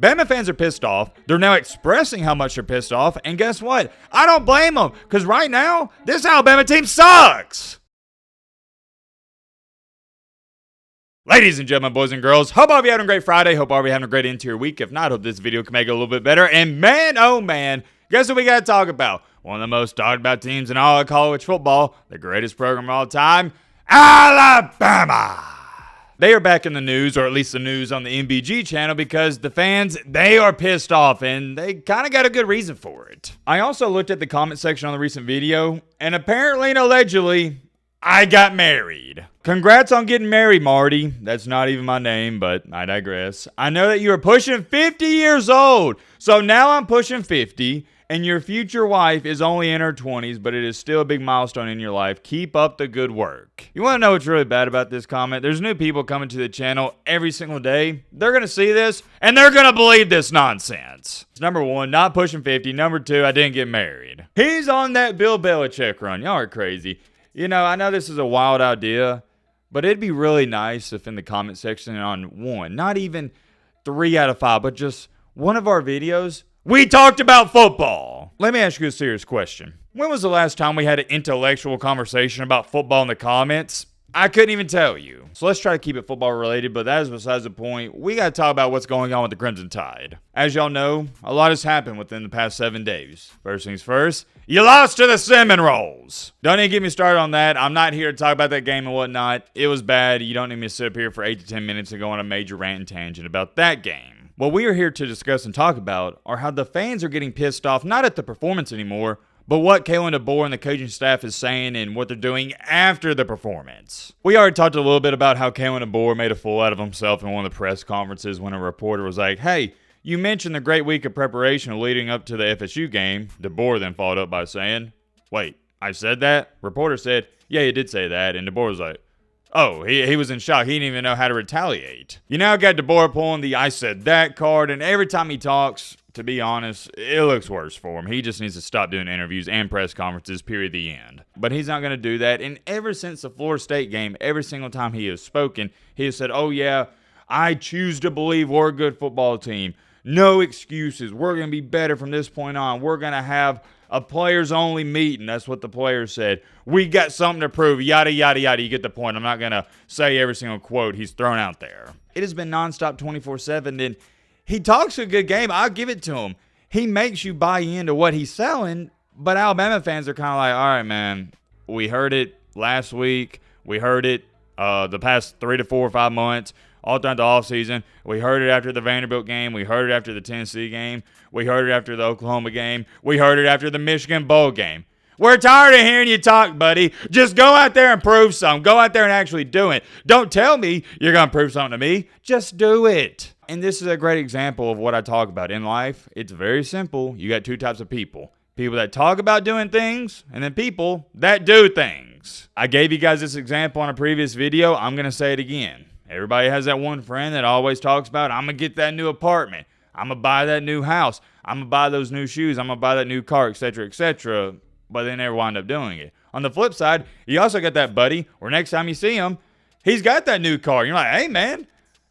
Bama fans are pissed off. They're now expressing how much they're pissed off. And guess what? I don't blame them, because right now, this Alabama team sucks. Ladies and gentlemen, boys and girls, hope all of you having a great Friday. Hope all of you having a great end to your week. If not, hope this video can make it a little bit better. And man, oh man, guess what we got to talk about? One of the most talked about teams in all of college football, the greatest program of all time, Alabama. They are back in the news, or at least the news on the MBG channel, because the fans, they are pissed off, and they kind of got a good reason for it. I also looked at the comment section on the recent video, and apparently and allegedly, I got married. Congrats on getting married, Marty. That's not even my name, but I digress. I know that you are pushing 50 years old, so now I'm pushing 50, and your future wife is only in her 20s, but it is still a big milestone in your life. Keep up the good work. You want to know what's really bad about this comment? There's new people coming to the channel every single day. They're going to see this, and they're going to believe this nonsense. Number one, not pushing 50. Number two, I didn't get married. He's on that Bill Belichick run. Y'all are crazy. You know, I know this is a wild idea, but it'd be really nice if in the comment section on one, not even 3 out of 5, but just one of our videos, we talked about football. Let me ask you a serious question. When was the last time we had an intellectual conversation about football in the comments? I couldn't even tell you. So let's try to keep it football related, but that is besides the point. We got to talk about what's going on with the Crimson Tide. As y'all know, a lot has happened within the past 7 days. First things first, you lost to the Seminoles. Don't even get me started on that. I'm not here to talk about that game and whatnot. It was bad. You don't need me to sit up here for 8 to 10 minutes and go on a major rant and tangent about that game. What we are here to discuss and talk about are how the fans are getting pissed off, not at the performance anymore, but what Kalen DeBoer and the coaching staff is saying and what they're doing after the performance. We already talked a little bit about how Kalen DeBoer made a fool out of himself in one of the press conferences when a reporter was like, hey, you mentioned the great week of preparation leading up to the FSU game. DeBoer then followed up by saying, wait, I said that? Reporter said, yeah, you did say that. And DeBoer was like, oh, he was in shock. He didn't even know how to retaliate. You now got DeBoer pulling the I said that card, and every time he talks, to be honest, it looks worse for him. He just needs to stop doing interviews and press conferences, period, the end. But he's not going to do that. And ever since the Florida State game, every single time he has spoken, he has said, oh yeah, I choose to believe we're a good football team. No excuses. We're going to be better from this point on. We're going to have a players-only meeting. That's what the players said. We got something to prove. Yada, yada, yada. You get the point. I'm not going to say every single quote he's thrown out there. It has been nonstop 24/7, and he talks a good game. I'll give it to him. He makes you buy into what he's selling, but Alabama fans are kind of like, all right, man, we heard it last week. We heard it the past 3 to 4 or 5 months, all throughout the offseason. We heard it after the Vanderbilt game. We heard it after the Tennessee game. We heard it after the Oklahoma game. We heard it after the Michigan Bowl game. We're tired of hearing you talk, buddy. Just go out there and prove something. Go out there and actually do it. Don't tell me you're going to prove something to me. Just do it. And this is a great example of what I talk about. In life, it's very simple. You got 2 types of people. People that talk about doing things, and then people that do things. I gave you guys this example on a previous video. I'm going to say it again. Everybody has that one friend that always talks about, I'm going to get that new apartment. I'm going to buy that new house. I'm going to buy those new shoes. I'm going to buy that new car, etc., etc., but they never wind up doing it. On the flip side, you also got that buddy where next time you see him, he's got that new car. You're like, hey, man,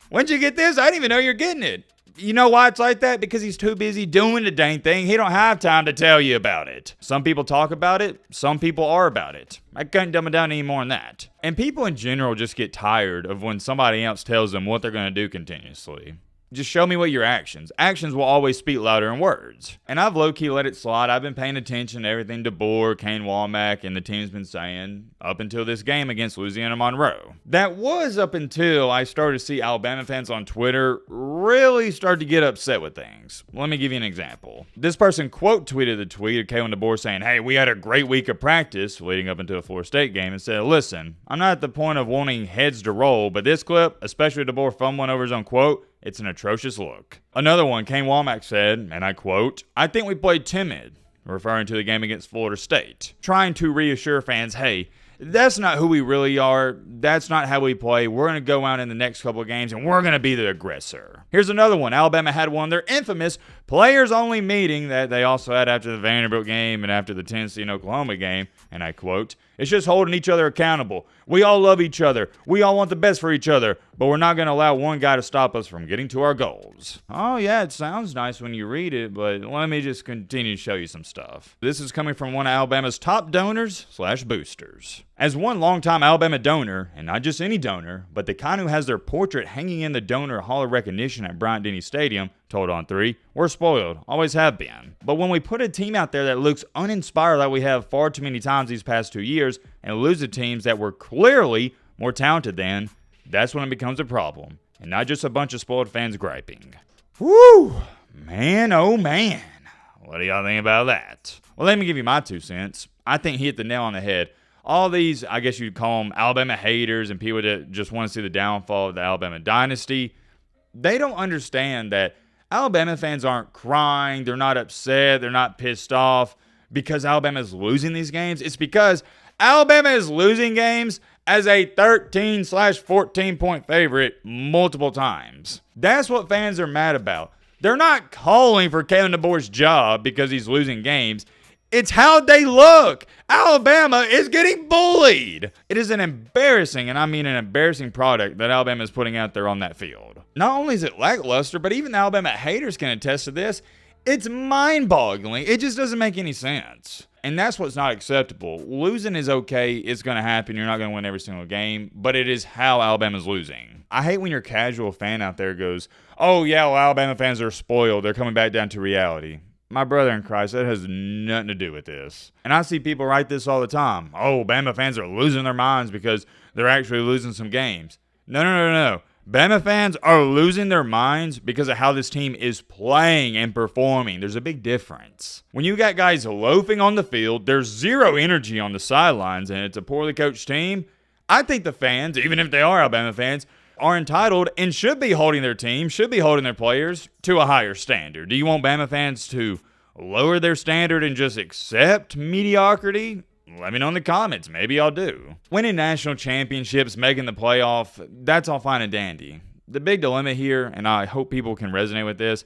when'd you get this? I didn't even know you're getting it. You know why it's like that? Because he's too busy doing the dang thing. He don't have time to tell you about it. Some people talk about it. Some people are about it. I couldn't dumb it down any more than that. And people in general just get tired of when somebody else tells them what they're going to do continuously. Just show me what your actions. Actions will always speak louder than words. And I've low-key let it slide. I've been paying attention to everything DeBoer, Kane Wommack, and the team's been saying up until this game against Louisiana Monroe. That was up until I started to see Alabama fans on Twitter really start to get upset with things. Let me give you an example. This person quote tweeted the tweet of Kalen DeBoer saying, hey, we had a great week of practice leading up into a Florida State game, and said, listen, I'm not at the point of wanting heads to roll, but this clip, especially DeBoer fumbling over his own quote, it's an atrocious look. Another one, Kane Wommack said, and I quote, I think we played timid, referring to the game against Florida State, trying to reassure fans, hey, that's not who we really are. That's not how we play. We're going to go out in the next couple of games, and we're going to be the aggressor. Here's another one. Alabama had one of their infamous players only meeting that they also had after the Vanderbilt game and after the Tennessee and Oklahoma game, and I quote, "It's just holding each other accountable. We all love each other. We all want the best for each other, but we're not going to allow one guy to stop us from getting to our goals." Oh yeah, it sounds nice when you read it, but let me just continue to show you some stuff. This is coming from one of Alabama's top donors/boosters. As one longtime Alabama donor, and not just any donor, but the kind who has their portrait hanging in the Donor Hall of Recognition at Bryant-Denny Stadium, told On3, "We're spoiled, always have been. But when we put a team out there that looks uninspired like we have far too many times these past 2 years, and lose to teams that were clearly more talented than, that's when it becomes a problem, and not just a bunch of spoiled fans griping." Woo! Man, oh man. What do y'all think about that? Well, let me give you my 2 cents. I think he hit the nail on the head. All these, I guess you'd call them Alabama haters and people that just want to see the downfall of the Alabama dynasty, they don't understand that Alabama fans aren't crying, they're not upset, they're not pissed off because Alabama is losing these games. It's because Alabama is losing games as a 13/14 point favorite multiple times. That's what fans are mad about. They're not calling for Kalen DeBoer's job because he's losing games. It's how they look. Alabama is getting bullied. It is an embarrassing, and I mean an embarrassing product that Alabama is putting out there on that field. Not only is it lackluster, but even the Alabama haters can attest to this. It's mind-boggling. It just doesn't make any sense. And that's what's not acceptable. Losing is okay. It's going to happen. You're not going to win every single game, but it is how Alabama's losing. I hate when your casual fan out there goes, "Oh, yeah, well, Alabama fans are spoiled. They're coming back down to reality." My brother in Christ, that has nothing to do with this. And I see people write this all the time. "Oh, Bama fans are losing their minds because they're actually losing some games." No. Bama fans are losing their minds because of how this team is playing and performing. There's a big difference. When you got guys loafing on the field, there's zero energy on the sidelines, and it's a poorly coached team, I think the fans, even if they are Alabama fans, are entitled and should be holding their team, should be holding their players to a higher standard. Do you want Bama fans to lower their standard and just accept mediocrity? Let me know in the comments. Maybe y'all do. Winning national championships, making the playoff, that's all fine and dandy. The big dilemma here, and I hope people can resonate with this,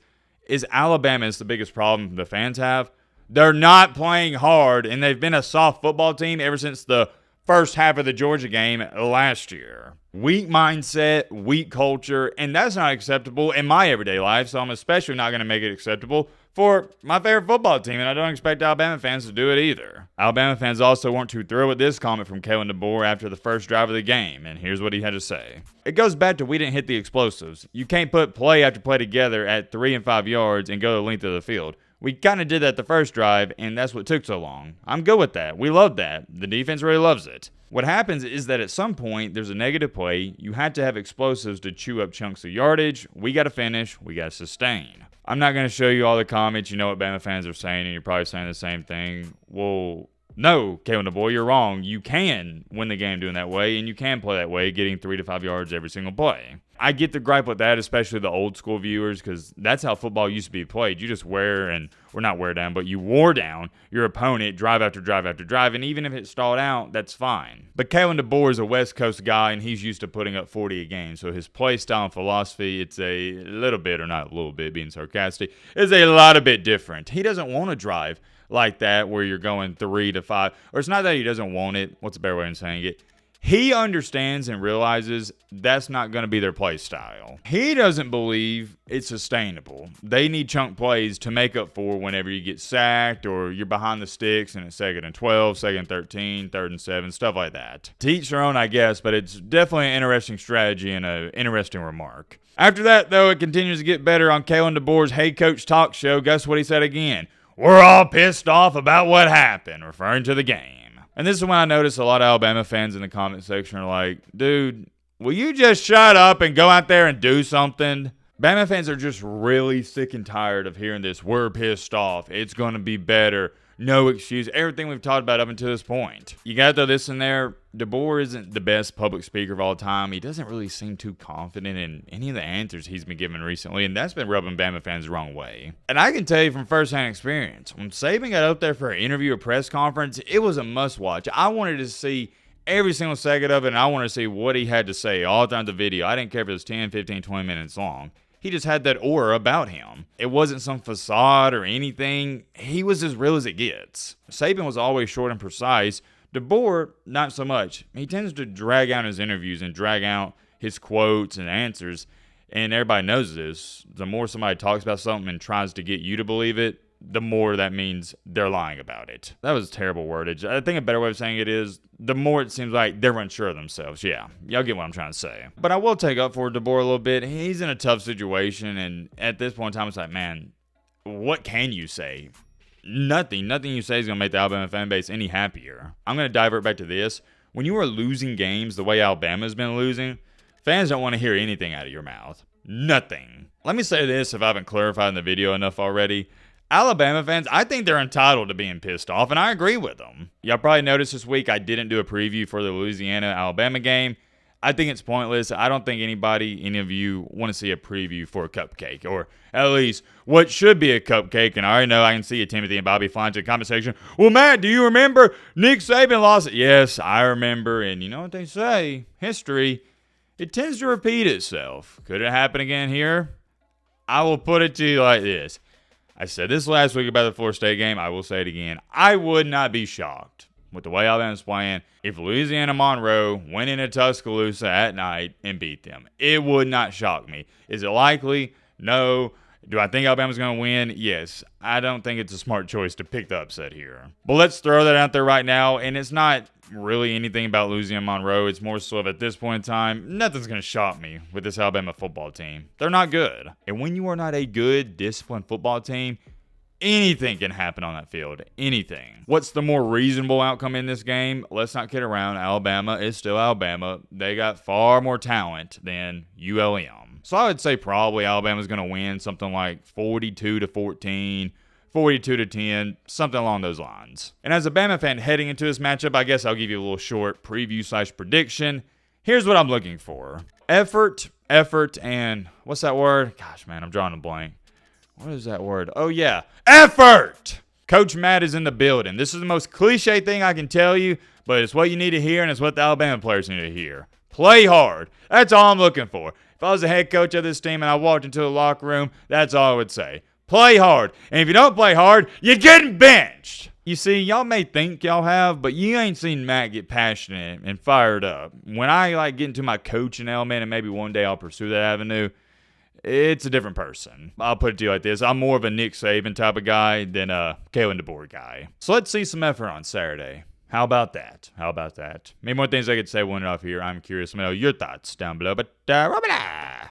is Alabama is the biggest problem the fans have. They're not playing hard, and they've been a soft football team ever since the first half of the Georgia game last year. Weak mindset, weak culture, and that's not acceptable in my everyday life, so I'm especially not going to make it acceptable for my favorite football team, and I don't expect Alabama fans to do it either. Alabama fans also weren't too thrilled with this comment from Kalen DeBoer after the first drive of the game, and here's what he had to say. "It goes back to we didn't hit the explosives. You can't put play after play together at 3 and 5 yards and go the length of the field. We kind of did that the first drive, and that's what took so long. I'm good with that. We love that. The defense really loves it. What happens is that at some point, there's a negative play. You had to have explosives to chew up chunks of yardage. We got to finish. We got to sustain." I'm not going to show you all the comments. You know what Bama fans are saying, and you're probably saying the same thing. Well, no, Kalen DeBoer, you're wrong. You can win the game doing that way, and you can play that way, getting 3 to 5 yards every single play. I get the gripe with that, especially the old school viewers, because that's how football used to be played. You just you wore down your opponent drive after drive after drive, and even if it stalled out, that's fine. But Kalen DeBoer is a West Coast guy, and he's used to putting up 40 a game, so his play style and philosophy, it's a little bit, or not a little bit, being sarcastic, is a lot of bit different. He doesn't want to drive like that where you're going 3 to 5, or it's not that he doesn't want it. What's a better way of saying it? He understands and realizes that's not going to be their play style. He doesn't believe it's sustainable. They need chunk plays to make up for whenever you get sacked or you're behind the sticks and it's 2nd and 12, 2nd and 13, 3rd and 7, stuff like that. To each their own, I guess, but it's definitely an interesting strategy and an interesting remark. After that, though, it continues to get better on Kalen DeBoer's Hey Coach talk show. Guess what he said again? "We're all pissed off about what happened," referring to the game. And this is when I notice a lot of Alabama fans in the comment section are like, "Dude, will you just shut up and go out there and do something?" Bama fans are just really sick and tired of hearing this. "We're pissed off. It's going to be better. No excuse." Everything we've talked about up until this point. You got to throw this in there. DeBoer isn't the best public speaker of all time. He doesn't really seem too confident in any of the answers he's been given recently, and that's been rubbing Bama fans the wrong way. And I can tell you from firsthand experience, when Saban got up there for an interview or press conference, it was a must-watch. I wanted to see every single second of it, and I wanted to see what he had to say all throughout the video. I didn't care if it was 10, 15, 20 minutes long. He just had that aura about him. It wasn't some facade or anything. He was as real as it gets. Saban was always short and precise. DeBoer, not so much. He tends to drag out his interviews and drag out his quotes and answers. And everybody knows this. The more somebody talks about something and tries to get you to believe it, the more that means they're lying about it. That was terrible wordage. I think a better way of saying it is, the more it seems like they're unsure of themselves. Yeah, y'all get what I'm trying to say. But I will take up for DeBoer a little bit. He's in a tough situation, and at this point in time, it's like, man, what can you say? Nothing you say is going to make the Alabama fan base any happier. I'm going to divert back to this. When you are losing games the way Alabama's been losing, fans don't want to hear anything out of your mouth. Nothing. Let me say this if I haven't clarified in the video enough already. Alabama fans, I think they're entitled to being pissed off, and I agree with them. Y'all probably noticed this week I didn't do a preview for the Louisiana-Alabama game. I think it's pointless. I don't think any of you want to see a preview for a cupcake, or at least what should be a cupcake. And I already know I can see you, Timothy and Bobby, flying to the comment section. Well, Matt, do you remember Nick Saban lost it? Yes, I remember. And you know what they say? History, it tends to repeat itself. Could it happen again here? I will put it to you like this. I said this last week about the Florida State game. I will say it again. I would not be shocked with the way Alabama's playing if Louisiana Monroe went into Tuscaloosa at night and beat them. It would not shock me. Is it likely? No. Do I think Alabama's going to win? Yes. I don't think it's a smart choice to pick the upset here. But let's throw that out there right now. And it's not really anything about Louisiana Monroe. It's more so at this point in time, nothing's going to shock me with this Alabama football team. They're not good. And when you are not a good, disciplined football team, anything can happen on that field. Anything. What's the more reasonable outcome in this game? Let's not kid around. Alabama is still Alabama. They got far more talent than ULM. So I would say probably Alabama's going to win something like 42-14, 42-10, something along those lines. And as a Bama fan heading into this matchup, I guess I'll give you a little short preview/prediction. Here's what I'm looking for. Effort, and what's that word? Gosh, man, I'm drawing a blank. What is that word? Oh, yeah. Effort! Coach Matt is in the building. This is the most cliche thing I can tell you, but it's what you need to hear, and it's what the Alabama players need to hear. Play hard. That's all I'm looking for. If I was the head coach of this team and I walked into the locker room, that's all I would say. Play hard. And if you don't play hard, you're getting benched. You see, y'all may think y'all have, but you ain't seen Matt get passionate and fired up. When I get into my coaching element, and maybe one day I'll pursue that avenue, it's a different person. I'll put it to you like this. I'm more of a Nick Saban type of guy than a Kalen DeBoer guy. So let's see some effort on Saturday. How about that? Many more things I could say when off here. I'm curious to know your thoughts down below. But,